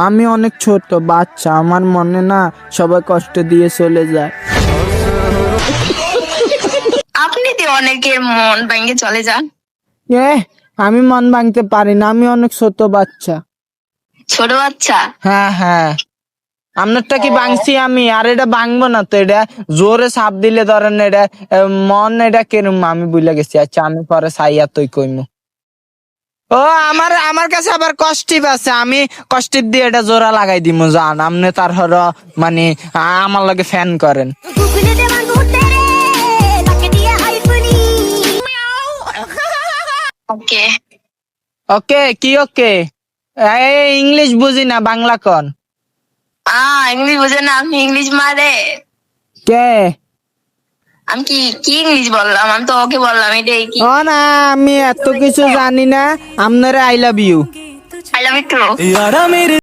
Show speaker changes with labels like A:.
A: আমি অনেক ছোট বাচ্চা, আমার মনে না সবাই কষ্ট দিয়ে চলে যায়।
B: আপনি তো অনেকের মন ভেঙে চলে যান।
A: এ আমি মন ভাঙতে পারি না, আমি অনেক ছোট বাচ্চা।
B: ছোট বাচ্চা?
A: হ্যাঁ হ্যাঁ, আপনারটা কি ভাঙছি আমি? আর এটা ভাঙবো না তো, এটা জোরে চাপ দিলে ধরেন এটা মন এটা কেরম আমি বুঝলে গেছি। আচ্ছা আমি পরে চাইয়া তুই কইমু। ও আমার আমার কাছে আবার কষ্টিপ আছে, আমি কষ্টিপ দিয়ে এটা জোড়া লাগাই দিমু জান। আপনি তার হর মানে আমার লাগে ফ্যান করেন।
B: ওকে।
A: ওকে কি ওকে? ইংলিশ বুঝি না, বাংলা কন।
B: ইংলিশ বোঝেন না আপনি? ইংলিশ মারে
A: কে?
B: আমি কি কি ইংলিশ বললাম? আমি তো ওকে বললাম, এটাই কি?
A: ও না, আমি এত কিছু জানি না। আপনারা I love you.
B: I love you two.